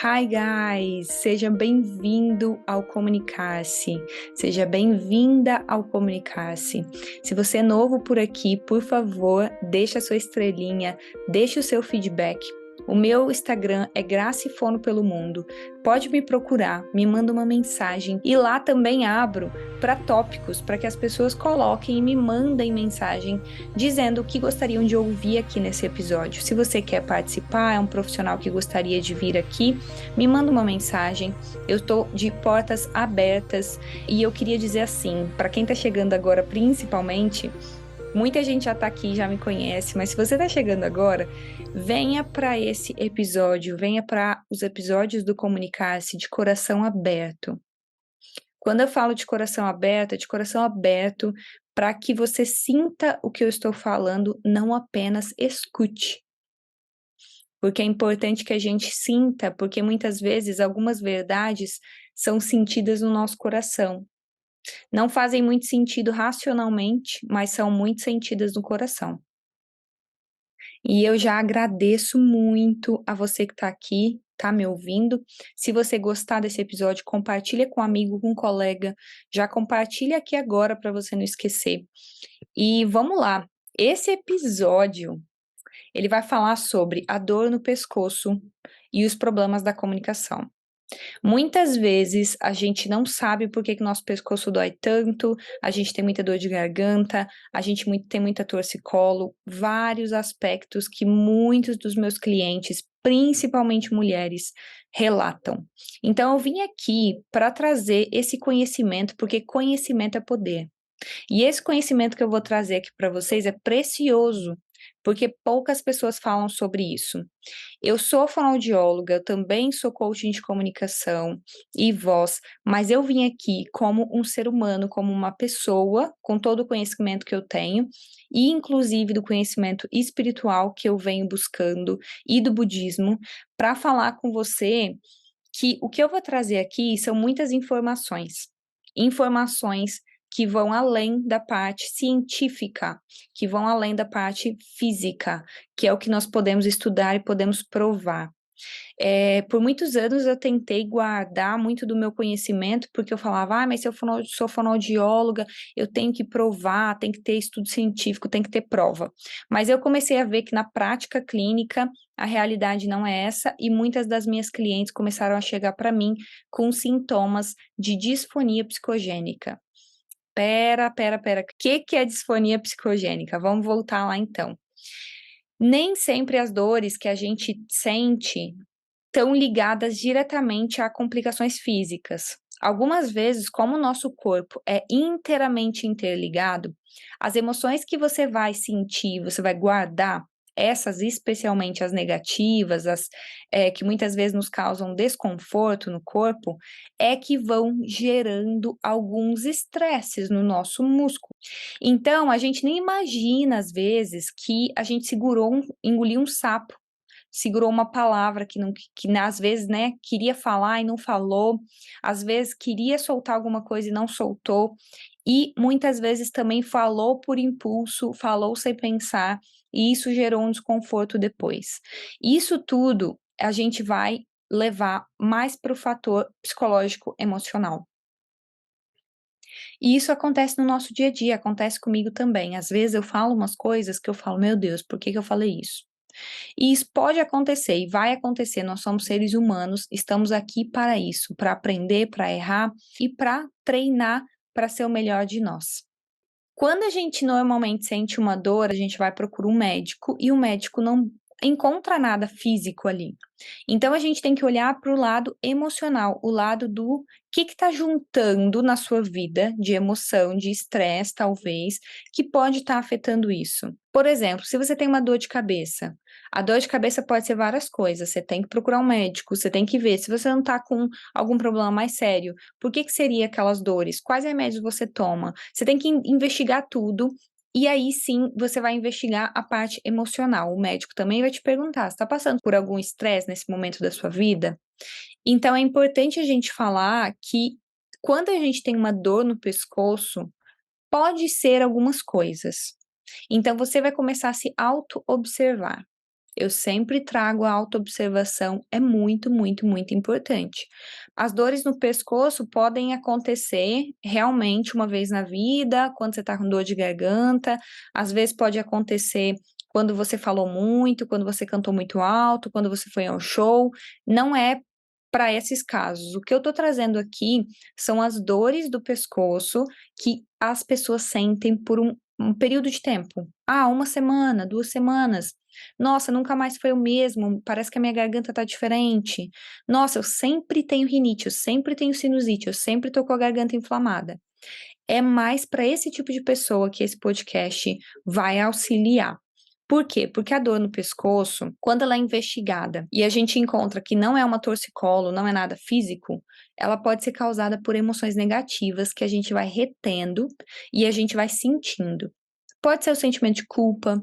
Hi guys, seja bem-vindo ao Comunicar-se, seja bem-vinda ao Comunicar-se. Se você é novo por aqui, por favor, deixa a sua estrelinha, deixa o seu feedback. O meu Instagram é Grace Fono pelo Mundo. Pode me procurar, me manda uma mensagem e lá também abro para tópicos, para que as pessoas coloquem e me mandem mensagem dizendo o que gostariam de ouvir aqui nesse episódio. Se você quer participar, é um profissional que gostaria de vir aqui, me manda uma mensagem. Eu estou de portas abertas e eu queria dizer assim, para quem está chegando agora principalmente, muita gente já tá aqui, já me conhece, mas se você tá chegando agora, venha para esse episódio, venha para os episódios do Comunicar-se de coração aberto. Quando eu falo de coração aberto, é de coração aberto para que você sinta o que eu estou falando, não apenas escute. Porque é importante que a gente sinta, porque muitas vezes algumas verdades são sentidas no nosso coração. Não fazem muito sentido racionalmente, mas são muito sentidas no coração. E eu já agradeço muito a você que está aqui, tá me ouvindo. Se você gostar desse episódio, compartilha com um amigo, com um colega. Já compartilha aqui agora para você não esquecer. E vamos lá. Esse episódio, ele vai falar sobre a dor no pescoço e os problemas da comunicação. Muitas vezes a gente não sabe por que que nosso pescoço dói tanto, a gente tem muita dor de garganta, a gente tem muita torcicolo, vários aspectos que muitos dos meus clientes, principalmente mulheres, relatam. Então eu vim aqui para trazer esse conhecimento, porque conhecimento é poder. E esse conhecimento que eu vou trazer aqui para vocês é precioso, porque poucas pessoas falam sobre isso. Eu sou fonoaudióloga, eu também sou coaching de comunicação e voz, mas eu vim aqui como um ser humano, como uma pessoa, com todo o conhecimento que eu tenho, e inclusive do conhecimento espiritual que eu venho buscando e do budismo, para falar com você que o que eu vou trazer aqui são muitas informações. Informações que vão além da parte científica, que vão além da parte física, que é o que nós podemos estudar e podemos provar. Por muitos anos eu tentei guardar muito do meu conhecimento, porque eu falava, mas se eu sou fonoaudióloga, eu tenho que provar, tem que ter estudo científico, tem que ter prova. Mas eu comecei a ver que na prática clínica a realidade não é essa, e muitas das minhas clientes começaram a chegar para mim com sintomas de disfonia psicogênica. Pera, o que é disfonia psicogênica? Vamos voltar lá então. Nem sempre as dores que a gente sente estão ligadas diretamente a complicações físicas. Algumas vezes, como o nosso corpo é inteiramente interligado, as emoções que você vai sentir, você vai guardar, essas especialmente as negativas, que muitas vezes nos causam desconforto no corpo, é que vão gerando alguns estresses no nosso músculo. Então, a gente nem imagina, às vezes, que a gente engoliu um sapo, segurou uma palavra que às vezes, né, queria falar e não falou, às vezes queria soltar alguma coisa e não soltou, e muitas vezes também falou por impulso, falou sem pensar, e isso gerou um desconforto depois. Isso tudo a gente vai levar mais para o fator psicológico emocional. E isso acontece no nosso dia a dia, acontece comigo também. Às vezes eu falo umas coisas que eu falo, meu Deus, por que que eu falei isso? E isso pode acontecer e vai acontecer, nós somos seres humanos, estamos aqui para isso, para aprender, para errar e para treinar para ser o melhor de nós. Quando a gente normalmente sente uma dor, a gente vai procurar um médico e o médico não encontra nada físico ali. Então a gente tem que olhar para o lado emocional, o lado do que está juntando na sua vida de emoção, de estresse, talvez, que pode estar afetando isso. Por exemplo, se você tem uma dor de cabeça, a dor de cabeça pode ser várias coisas. Você tem que procurar um médico, você tem que ver se você não está com algum problema mais sério. Por que seria aquelas dores? Quais remédios você toma? Você tem que investigar tudo. E aí sim, você vai investigar a parte emocional. O médico também vai te perguntar: você está passando por algum estresse nesse momento da sua vida? Então é importante a gente falar que quando a gente tem uma dor no pescoço, pode ser algumas coisas. Então você vai começar a se auto-observar. Eu sempre trago a autoobservação, é muito, muito, muito importante. As dores no pescoço podem acontecer realmente uma vez na vida, quando você tá com dor de garganta, às vezes pode acontecer quando você falou muito, quando você cantou muito alto, quando você foi ao show, não é para esses casos. O que eu tô trazendo aqui são as dores do pescoço que as pessoas sentem por um período de tempo. Ah, 1 semana, 2 semanas. Nossa, nunca mais foi o mesmo, parece que a minha garganta tá diferente. Nossa, eu sempre tenho rinite, eu sempre tenho sinusite, eu sempre tô com a garganta inflamada. É mais para esse tipo de pessoa que esse podcast vai auxiliar. Por quê? Porque a dor no pescoço, quando ela é investigada e a gente encontra que não é uma torcicolo, não é nada físico, ela pode ser causada por emoções negativas que a gente vai retendo e a gente vai sentindo. Pode ser o sentimento de culpa,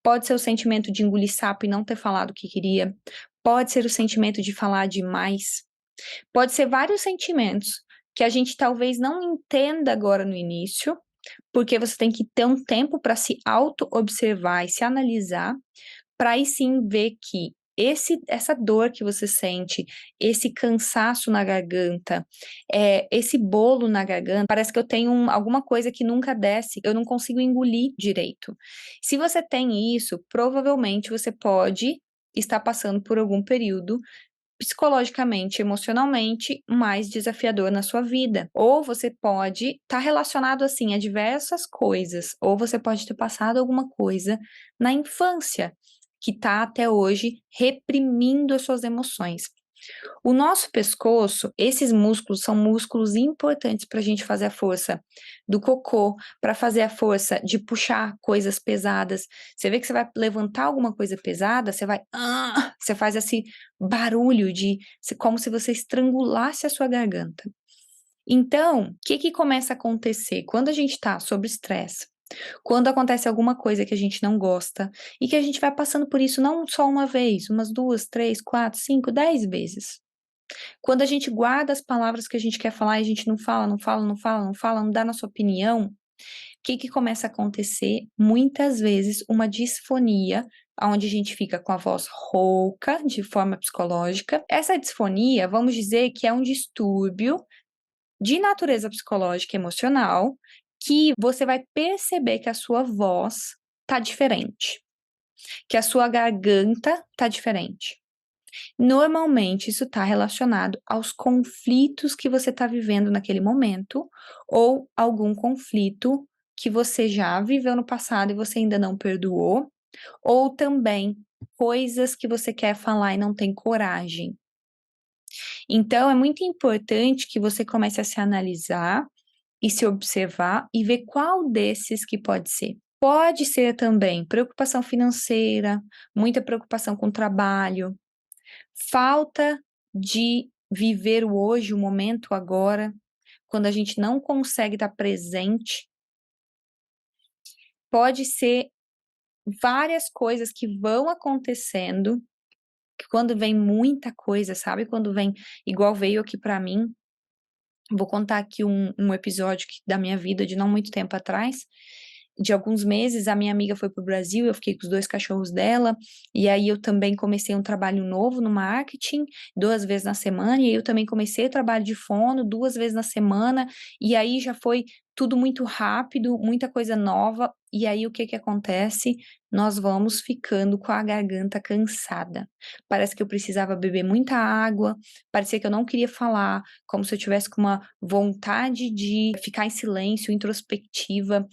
pode ser o sentimento de engolir sapo e não ter falado o que queria, pode ser o sentimento de falar demais, pode ser vários sentimentos que a gente talvez não entenda agora no início, porque você tem que ter um tempo para se auto-observar e se analisar, para aí sim ver que essa dor que você sente, esse cansaço na garganta, esse bolo na garganta, parece que eu tenho alguma coisa que nunca desce, eu não consigo engolir direito. Se você tem isso, provavelmente você pode estar passando por algum período psicologicamente, emocionalmente mais desafiador na sua vida. Ou você pode estar relacionado assim a diversas coisas, ou você pode ter passado alguma coisa na infância que está até hoje reprimindo as suas emoções. O nosso pescoço, esses músculos são músculos importantes para a gente fazer a força do cocô, para fazer a força de puxar coisas pesadas. Você vê que você vai levantar alguma coisa pesada, você vai, você faz esse barulho de como se você estrangulasse a sua garganta. Então, o que começa a acontecer? Quando a gente está sob estresse, quando acontece alguma coisa que a gente não gosta e que a gente vai passando por isso não só uma vez, umas 2, 3, 4, 5, 10 vezes. Quando a gente guarda as palavras que a gente quer falar e a gente não fala, não fala, não fala, não fala, não dá nossa opinião, o que começa a acontecer? Muitas vezes uma disfonia, onde a gente fica com a voz rouca, de forma psicológica. Essa disfonia, vamos dizer que é um distúrbio de natureza psicológica e emocional, que você vai perceber que a sua voz tá diferente, que a sua garganta tá diferente. Normalmente isso está relacionado aos conflitos que você está vivendo naquele momento, ou algum conflito que você já viveu no passado e você ainda não perdoou, ou também coisas que você quer falar e não tem coragem. Então é muito importante que você comece a se analisar e se observar e ver qual desses que pode ser. Pode ser também preocupação financeira, muita preocupação com o trabalho, falta de viver o hoje, o momento agora, quando a gente não consegue estar presente. Pode ser várias coisas que vão acontecendo, que quando vem muita coisa, sabe, quando vem igual veio aqui pra mim, vou contar aqui um episódio da minha vida de não muito tempo atrás, de alguns meses, a minha amiga foi para o Brasil, eu fiquei com os 2 cachorros dela, e aí eu também comecei um trabalho novo no marketing, 2 vezes na semana, e aí eu também comecei o trabalho de fono 2 vezes na semana, e aí já foi tudo muito rápido, muita coisa nova, e aí o que acontece? Nós vamos ficando com a garganta cansada. Parece que eu precisava beber muita água, parecia que eu não queria falar, como se eu tivesse com uma vontade de ficar em silêncio, introspectiva,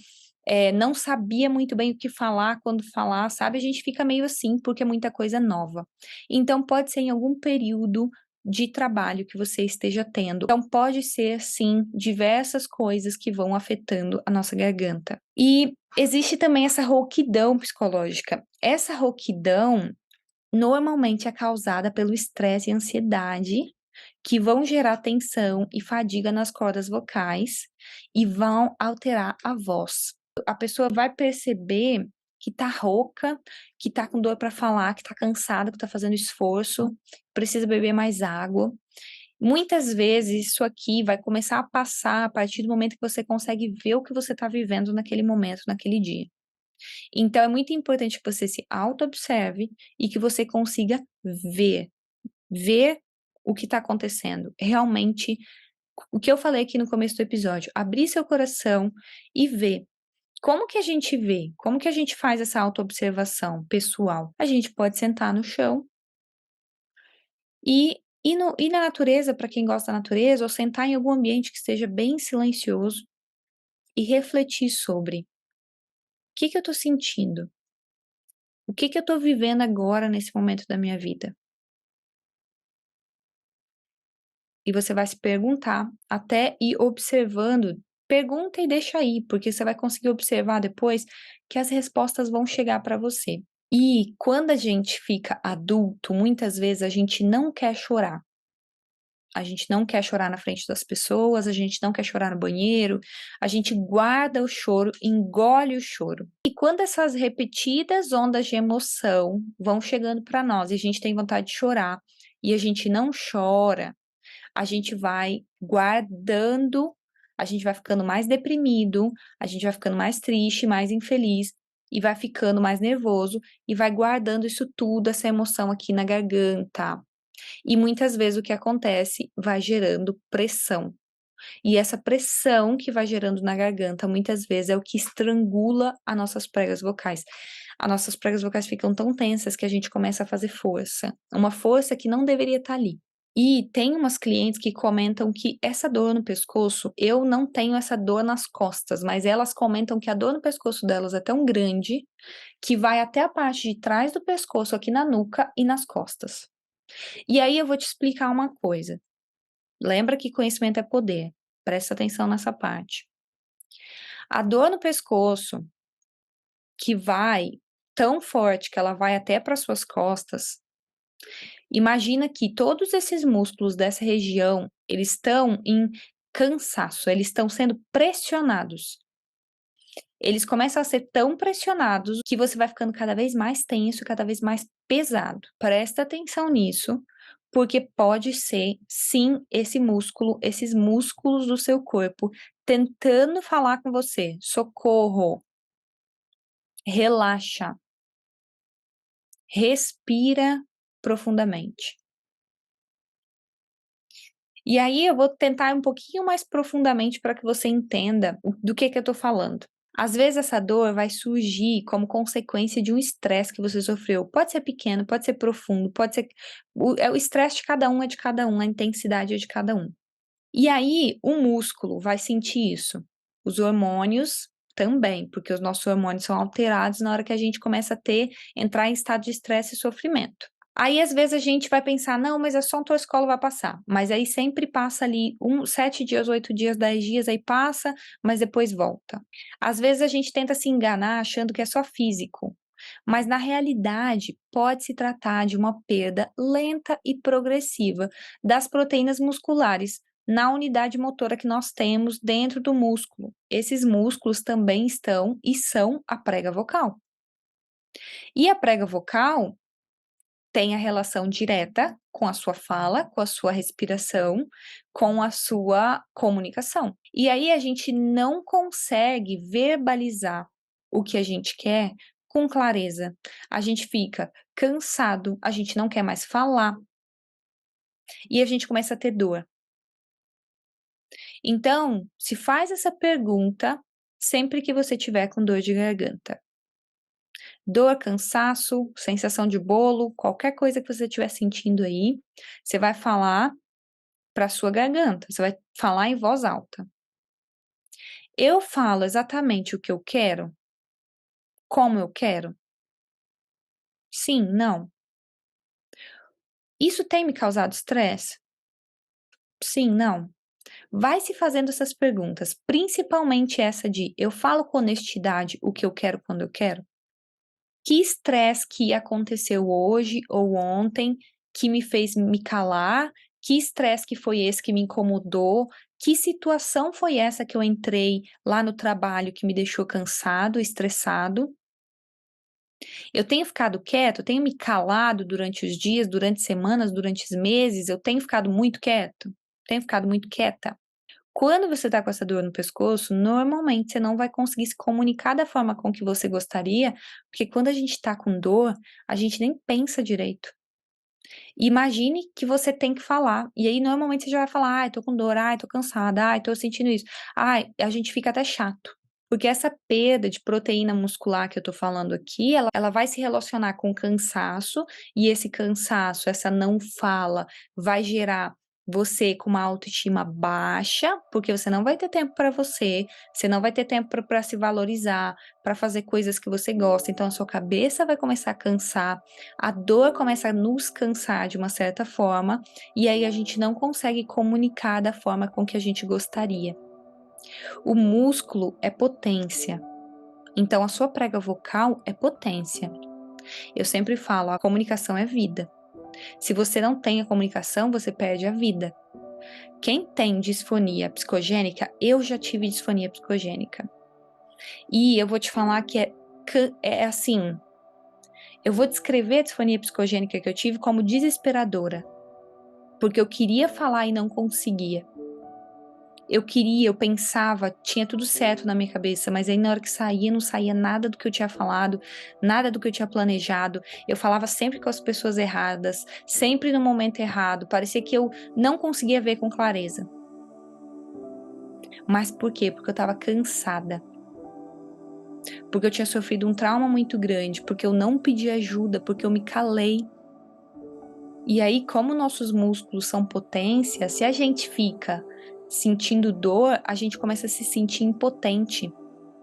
não sabia muito bem o que falar, quando falar, sabe, a gente fica meio assim, porque é muita coisa nova. Então pode ser em algum período de trabalho que você esteja tendo. Então pode ser, sim, diversas coisas que vão afetando a nossa garganta. E existe também essa rouquidão psicológica. Essa rouquidão normalmente é causada pelo estresse e ansiedade, que vão gerar tensão e fadiga nas cordas vocais e vão alterar a voz. A pessoa vai perceber que tá rouca, que tá com dor para falar, que tá cansada, que tá fazendo esforço, precisa beber mais água. Muitas vezes isso aqui vai começar a passar a partir do momento que você consegue ver o que você tá vivendo naquele momento, naquele dia. Então é muito importante que você se auto-observe e que você consiga ver o que está acontecendo. Realmente, o que eu falei aqui no começo do episódio, abrir seu coração e ver. Como que a gente vê? Como que a gente faz essa autoobservação pessoal? A gente pode sentar no chão e na natureza, para quem gosta da natureza, ou sentar em algum ambiente que esteja bem silencioso e refletir sobre o que eu estou sentindo? O que eu estou vivendo agora nesse momento da minha vida? E você vai se perguntar até ir observando. Pergunta e deixa aí, porque você vai conseguir observar depois que as respostas vão chegar para você. E quando a gente fica adulto, muitas vezes a gente não quer chorar. A gente não quer chorar na frente das pessoas, a gente não quer chorar no banheiro, a gente guarda o choro, engole o choro. E quando essas repetidas ondas de emoção vão chegando para nós e a gente tem vontade de chorar e a gente não chora, a gente vai guardando, a gente vai ficando mais deprimido, a gente vai ficando mais triste, mais infeliz e vai ficando mais nervoso e vai guardando isso tudo, essa emoção aqui na garganta. E muitas vezes o que acontece vai gerando pressão. E essa pressão que vai gerando na garganta, muitas vezes é o que estrangula as nossas pregas vocais. As nossas pregas vocais ficam tão tensas que a gente começa a fazer força. Uma força que não deveria estar ali. E tem umas clientes que comentam que essa dor no pescoço, eu não tenho essa dor nas costas, mas elas comentam que a dor no pescoço delas é tão grande que vai até a parte de trás do pescoço, aqui na nuca e nas costas. E aí eu vou te explicar uma coisa. Lembra que conhecimento é poder. Presta atenção nessa parte. A dor no pescoço, que vai tão forte que ela vai até para suas costas, imagina que todos esses músculos dessa região, eles estão em cansaço, eles estão sendo pressionados. Eles começam a ser tão pressionados que você vai ficando cada vez mais tenso, cada vez mais pesado. Presta atenção nisso, porque pode ser, sim, esse músculo, esses músculos do seu corpo tentando falar com você. Socorro, relaxa, respira profundamente. E aí eu vou tentar um pouquinho mais profundamente para que você entenda do que eu estou falando. Às vezes essa dor vai surgir como consequência de um estresse que você sofreu. Pode ser pequeno, pode ser profundo, pode ser. O estresse de cada um é de cada um, a intensidade é de cada um. E aí o músculo vai sentir isso. Os hormônios também, porque os nossos hormônios são alterados na hora que a gente começa a entrar em estado de estresse e sofrimento. Aí, às vezes, a gente vai pensar, não, mas é só um torcicolo, vai passar. Mas aí sempre passa ali 7 dias, 8 dias, 10 dias, aí passa, mas depois volta. Às vezes a gente tenta se enganar achando que é só físico. Mas na realidade, pode se tratar de uma perda lenta e progressiva das proteínas musculares na unidade motora que nós temos dentro do músculo. Esses músculos também estão e são a prega vocal. E a prega vocal tem a relação direta com a sua fala, com a sua respiração, com a sua comunicação. E aí a gente não consegue verbalizar o que a gente quer com clareza. A gente fica cansado, a gente não quer mais falar e a gente começa a ter dor. Então, se faz essa pergunta sempre que você tiver com dor de garganta. Dor, cansaço, sensação de bolo, qualquer coisa que você estiver sentindo aí, você vai falar para sua garganta, você vai falar em voz alta. Eu falo exatamente o que eu quero? Como eu quero? Sim, não. Isso tem me causado estresse? Sim, não. Vai se fazendo essas perguntas, principalmente essa de eu falo com honestidade o que eu quero quando eu quero? Que estresse que aconteceu hoje ou ontem que me fez me calar? Que estresse que foi esse que me incomodou? Que situação foi essa que eu entrei lá no trabalho que me deixou cansado, estressado? Eu tenho ficado quieto, eu tenho me calado durante os dias, durante semanas, durante os meses, eu tenho ficado muito quieto? Tenho ficado muito quieta? Quando você tá com essa dor no pescoço, normalmente você não vai conseguir se comunicar da forma com que você gostaria, porque quando a gente tá com dor, a gente nem pensa direito. Imagine que você tem que falar, e aí normalmente você já vai falar: "Ai, tô com dor, ai, tô cansada, ai, tô sentindo isso". Ai, a gente fica até chato, porque essa perda de proteína muscular que eu tô falando aqui, ela vai se relacionar com cansaço, e esse cansaço, essa não fala, vai gerar você com uma autoestima baixa, porque você não vai ter tempo pra você não vai ter tempo pra se valorizar, pra fazer coisas que você gosta, então a sua cabeça vai começar a cansar, a dor começa a nos cansar de uma certa forma, e aí a gente não consegue comunicar da forma com que a gente gostaria. O músculo é potência, então a sua prega vocal é potência. Eu sempre falo, a comunicação é vida. Se você não tem a comunicação, você perde a vida. Quem tem disfonia psicogênica, eu já tive disfonia psicogênica. E eu vou te falar que é assim, eu vou descrever a disfonia psicogênica que eu tive como desesperadora. Porque eu queria falar e não conseguia. Eu pensava, tinha tudo certo na minha cabeça, mas aí na hora que saía, não saía nada do que eu tinha falado, nada do que eu tinha planejado. Eu falava sempre com as pessoas erradas, sempre no momento errado. Parecia que eu não conseguia ver com clareza. Mas por quê? Porque eu estava cansada. Porque eu tinha sofrido um trauma muito grande, porque eu não pedi ajuda, porque eu me calei. E aí, como nossos músculos são potência, se a gente fica sentindo dor, a gente começa a se sentir impotente.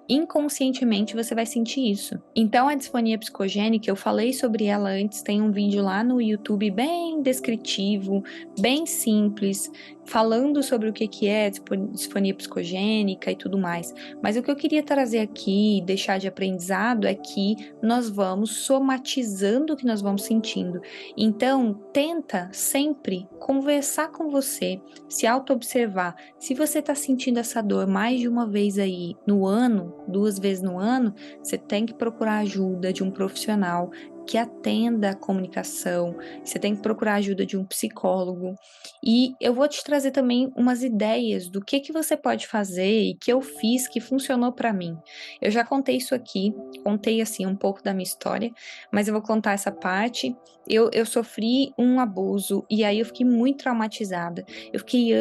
Inconscientemente você vai sentir isso. Então a disfonia psicogênica, eu falei sobre ela antes, tem um vídeo lá no YouTube bem descritivo, bem simples, falando sobre o que é disfonia psicogênica e tudo mais. Mas o que eu queria trazer aqui, deixar de aprendizado, é que nós vamos somatizando o que nós vamos sentindo. Então, tenta sempre conversar com você, se auto-observar. Se você está sentindo essa dor mais de uma vez aí no ano, 2 vezes no ano, você tem que procurar ajuda de um profissional que atenda a comunicação, você tem que procurar ajuda de um psicólogo. E eu vou te trazer também umas ideias do que você pode fazer e que eu fiz que funcionou para mim. Eu já contei isso aqui, contei assim um pouco da minha história, mas eu vou contar essa parte. Eu sofri um abuso e aí eu fiquei muito traumatizada. Eu fiquei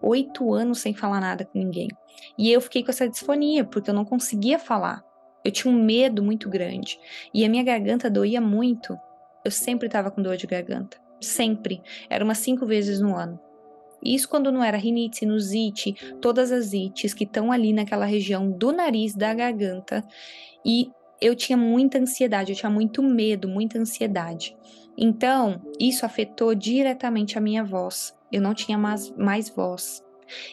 8 anos sem falar nada com ninguém. E eu fiquei com essa disfonia, porque eu não conseguia falar. Eu tinha um medo muito grande. E a minha garganta doía muito. Eu sempre estava com dor de garganta. Sempre. Era umas 5 vezes no ano. Isso quando não era rinite, sinusite, todas as ites que estão ali naquela região do nariz, da garganta. E eu tinha muita ansiedade, eu tinha muito medo, muita ansiedade. Então, isso afetou diretamente a minha voz. Eu não tinha mais voz.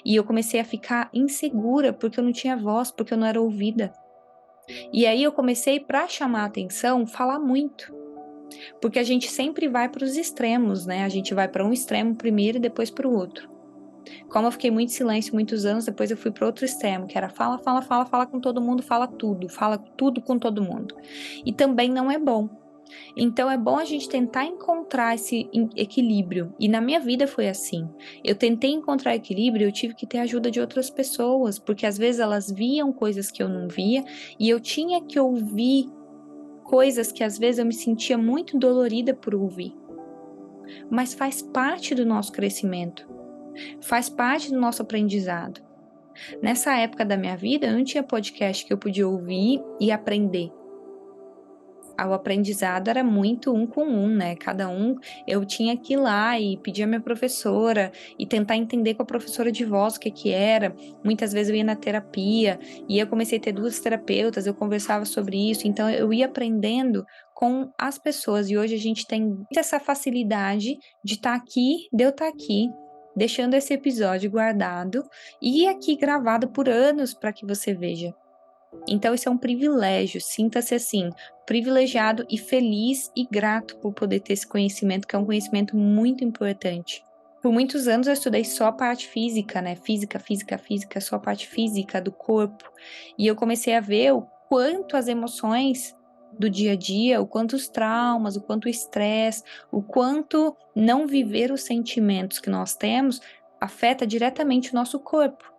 E eu comecei a ficar insegura porque eu não tinha voz, porque eu não era ouvida. E aí eu comecei, para chamar a atenção, falar muito. Porque a gente sempre vai para os extremos, né? A gente vai para um extremo primeiro e depois para o outro. Como eu fiquei muito em silêncio muitos anos, depois eu fui para outro extremo, que era fala, fala, fala, fala com todo mundo, fala tudo com todo mundo. E também não é bom. Então é bom a gente tentar encontrar esse equilíbrio. E na minha vida foi assim. Eu tentei encontrar equilíbrio, eu tive que ter ajuda de outras pessoas, porque às vezes elas viam coisas que eu não via e eu tinha que ouvir coisas que às vezes eu me sentia muito dolorida por ouvir. Mas faz parte do nosso crescimento. Faz parte do nosso aprendizado. Nessa época da minha vida, eu não tinha podcast que eu podia ouvir e aprender. O aprendizado era muito um com um, né? Cada um, eu tinha que ir lá e pedir a minha professora e tentar entender com a professora de voz o que era. Muitas vezes eu ia na terapia e eu comecei a ter 2 terapeutas, eu conversava sobre isso, então eu ia aprendendo com as pessoas e hoje a gente tem essa facilidade de estar aqui, de eu estar aqui, deixando esse episódio guardado e aqui gravado por anos para que você veja. Então, isso é um privilégio, sinta-se assim, privilegiado e feliz e grato por poder ter esse conhecimento, que é um conhecimento muito importante. Por muitos anos eu estudei só a parte física, né? Física, só a parte física do corpo. E eu comecei a ver o quanto as emoções do dia a dia, o quanto os traumas, o quanto o estresse, o quanto não viver os sentimentos que nós temos afeta diretamente o nosso corpo.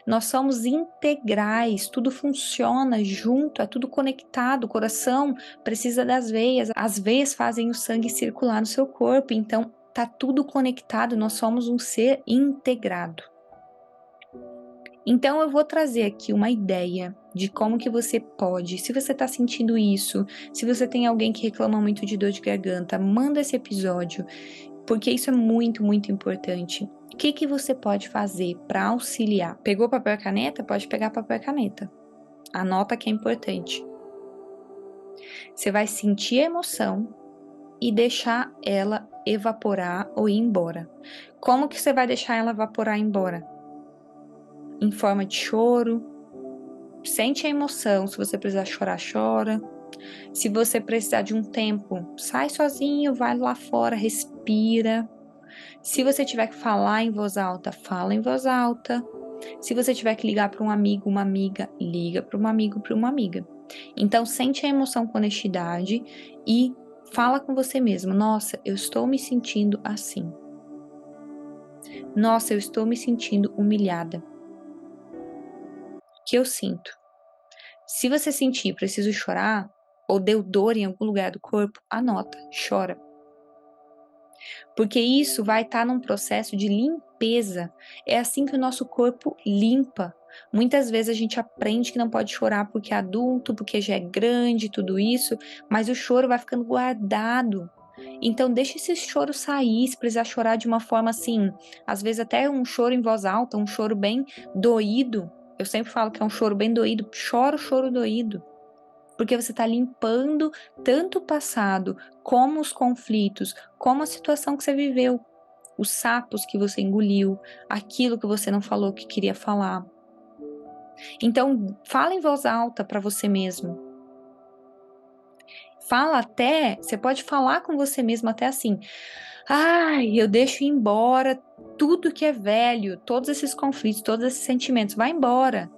Nós somos integrais, tudo funciona junto, é tudo conectado. O coração precisa das veias, as veias fazem o sangue circular no seu corpo, então tá tudo conectado, nós somos um ser integrado. Então eu vou trazer aqui uma ideia de como que você pode, se você está sentindo isso, se você tem alguém que reclama muito de dor de garganta, manda esse episódio, porque isso é muito, muito importante. O que você pode fazer para auxiliar? Pegou papel e caneta? Pode pegar papel e caneta. Anota que é importante. Você vai sentir a emoção e deixar ela evaporar ou ir embora. Como que você vai deixar ela evaporar e ir embora? Em forma de choro. Sente a emoção. Se você precisar chorar, chora. Se você precisar de um tempo, sai sozinho, vai lá fora, respira. Se você tiver que falar em voz alta, fala em voz alta. Se você tiver que ligar para um amigo, uma amiga, liga para um amigo, para uma amiga. Então, sente a emoção com honestidade e fala com você mesmo. Nossa, eu estou me sentindo assim. Nossa, eu estou me sentindo humilhada. O que eu sinto? Se você sentir preciso chorar ou deu dor em algum lugar do corpo, anota, chora. Porque isso vai estar num processo de limpeza. É assim que o nosso corpo limpa. Muitas vezes a gente aprende que não pode chorar porque é adulto, porque já é grande, tudo isso, mas o choro vai ficando guardado. Então deixa esse choro sair, se precisar chorar de uma forma assim, às vezes até um choro em voz alta, um choro bem doído. Eu sempre falo que é um choro bem doído, chora o choro doído. Porque você está limpando tanto o passado, como os conflitos, como a situação que você viveu, os sapos que você engoliu, aquilo que você não falou que queria falar. Então, fala em voz alta para você mesmo. Fala até, você pode falar com você mesmo até assim: ai, eu deixo ir embora tudo que é velho, todos esses conflitos, todos esses sentimentos, vai embora.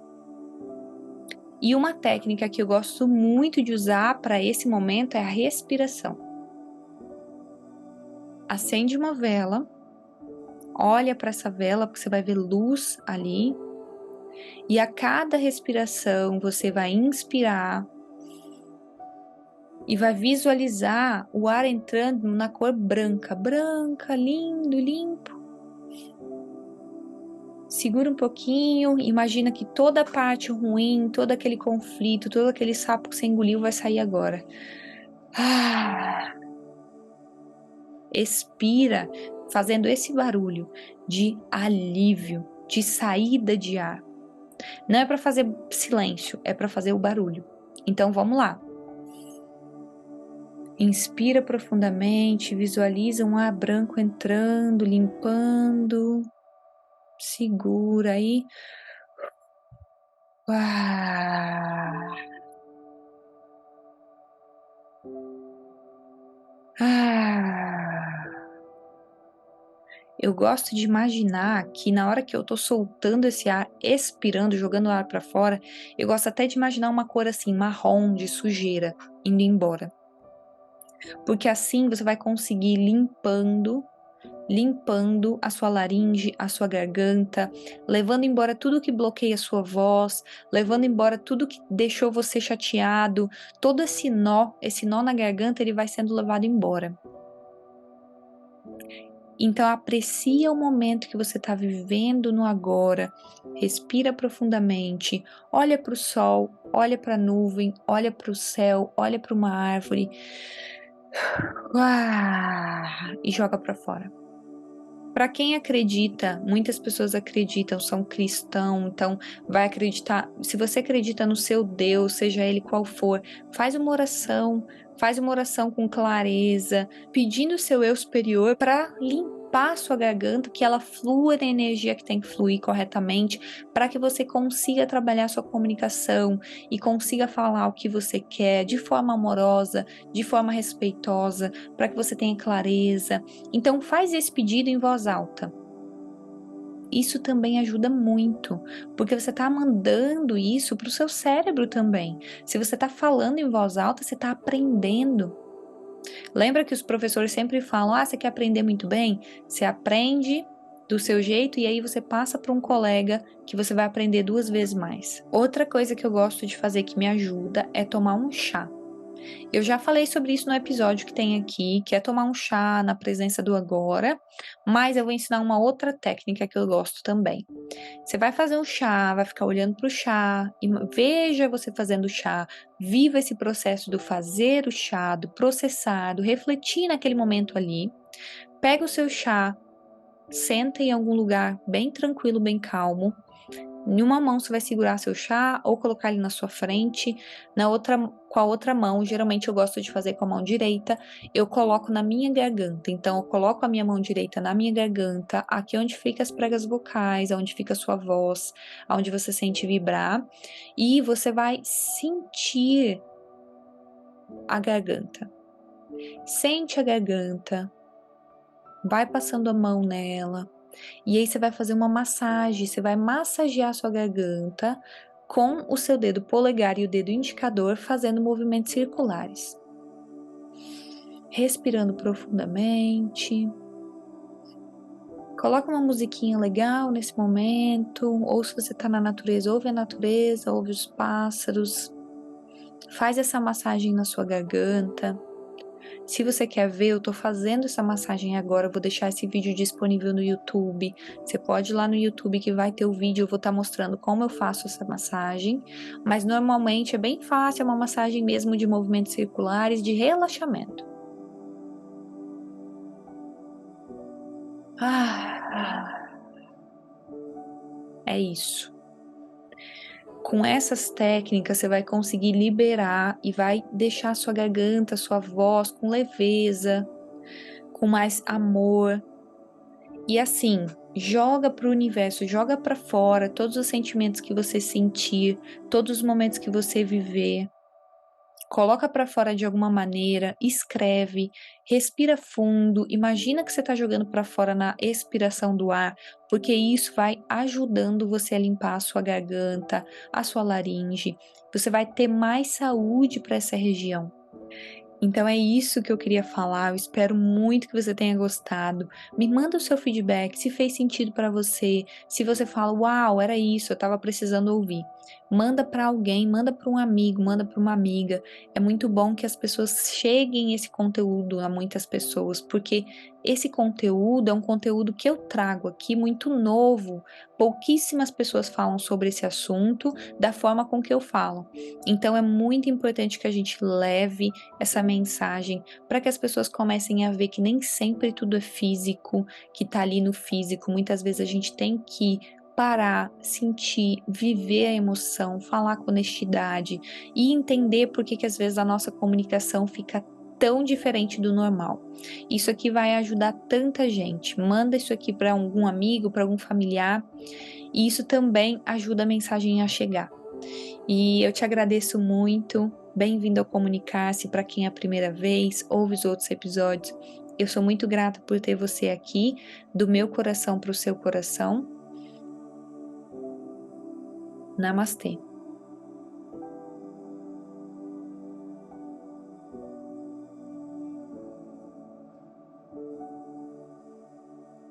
E uma técnica que eu gosto muito de usar para esse momento é a respiração. Acende uma vela, olha para essa vela, porque você vai ver luz ali. E a cada respiração você vai inspirar e vai visualizar o ar entrando na cor branca, branca, lindo, limpo. Segura um pouquinho, imagina que toda a parte ruim, todo aquele conflito, todo aquele sapo que você engoliu vai sair agora. Expira, fazendo esse barulho de alívio, de saída de ar. Não é para fazer silêncio, é para fazer o barulho. Então vamos lá. Inspira profundamente, visualiza um ar branco entrando, limpando. Segura aí. Eu gosto de imaginar que na hora que eu tô soltando esse ar, expirando, jogando o ar para fora, eu gosto até de imaginar uma cor assim, marrom, de sujeira, indo embora. Porque assim você vai conseguir limpando a sua laringe, a sua garganta, levando embora tudo que bloqueia a sua voz, levando embora tudo que deixou você chateado, todo esse nó na garganta, ele vai sendo levado embora. Então aprecia o momento que você está vivendo no agora, respira profundamente, olha para o sol, olha para a nuvem, olha para o céu, olha para uma árvore e joga para fora. Para quem acredita, muitas pessoas acreditam, são cristãos, então vai acreditar. Se você acredita no seu Deus, seja ele qual for, faz uma oração com clareza, pedindo o seu eu superior para limpar a sua garganta, que ela flua na energia que tem que fluir corretamente, para que você consiga trabalhar sua comunicação e consiga falar o que você quer de forma amorosa, de forma respeitosa, para que você tenha clareza. Então faz esse pedido em voz alta. Isso também ajuda muito, porque você está mandando isso para o seu cérebro também. Se você está falando em voz alta, você está aprendendo. Lembra que os professores sempre falam, você quer aprender muito bem? Você aprende do seu jeito e aí você passa para um colega que você vai aprender 2 vezes mais. Outra coisa que eu gosto de fazer que me ajuda é tomar um chá. Eu já falei sobre isso no episódio que tem aqui, que é tomar um chá na presença do agora, mas eu vou ensinar uma outra técnica que eu gosto também. Você vai fazer um chá, vai ficar olhando para o chá, e veja você fazendo o chá, viva esse processo do fazer o chá, do processar, do refletir naquele momento ali. Pega o seu chá, senta em algum lugar bem tranquilo, bem calmo. Em uma mão você vai segurar seu chá ou colocar ele na sua frente, com a outra mão, geralmente eu gosto de fazer com a mão direita, eu coloco na minha garganta. Então eu coloco a minha mão direita na minha garganta, aqui onde fica as pregas vocais, onde fica a sua voz, onde você sente vibrar, e você vai sentir a garganta. Sente a garganta, vai passando a mão nela. E aí você vai fazer uma massagem, você vai massagear a sua garganta com o seu dedo polegar e o dedo indicador fazendo movimentos circulares. Respirando profundamente. Coloca uma musiquinha legal nesse momento, ou se você está na natureza, ouve os pássaros. Faz essa massagem na sua garganta. Se você quer ver, eu tô fazendo essa massagem agora, eu vou deixar esse vídeo disponível no YouTube. Você pode ir lá no YouTube que vai ter o vídeo, eu vou estar mostrando como eu faço essa massagem. Mas normalmente é bem fácil, é uma massagem mesmo de movimentos circulares, de relaxamento. É isso. Com essas técnicas, você vai conseguir liberar e vai deixar a sua garganta, a sua voz com leveza, com mais amor. E assim, joga para o universo, joga para fora todos os sentimentos que você sentir, todos os momentos que você viver. Coloca para fora de alguma maneira, escreve, respira fundo, imagina que você está jogando para fora na expiração do ar, porque isso vai ajudando você a limpar a sua garganta, a sua laringe. Você vai ter mais saúde para essa região. Então é isso que eu queria falar. Eu espero muito que você tenha gostado. Me manda o seu feedback, se fez sentido para você, se você fala, uau, era isso, eu estava precisando ouvir. Manda para alguém, manda para um amigo, manda para uma amiga. É muito bom que as pessoas cheguem esse conteúdo a muitas pessoas, porque esse conteúdo é um conteúdo que eu trago aqui muito novo. Pouquíssimas pessoas falam sobre esse assunto da forma com que eu falo. Então é muito importante que a gente leve essa mensagem para que as pessoas comecem a ver que nem sempre tudo é físico, que tá ali no físico. Muitas vezes a gente tem que parar, sentir, viver a emoção, falar com honestidade e entender por que às vezes a nossa comunicação fica tão diferente do normal. Isso aqui vai ajudar tanta gente. Manda isso aqui para algum amigo, para algum familiar, e isso também ajuda a mensagem a chegar. E eu te agradeço muito. Bem-vindo ao Comunicar-se. Para quem é a primeira vez, ouve os outros episódios. Eu sou muito grata por ter você aqui, do meu coração para o seu coração. Namastê.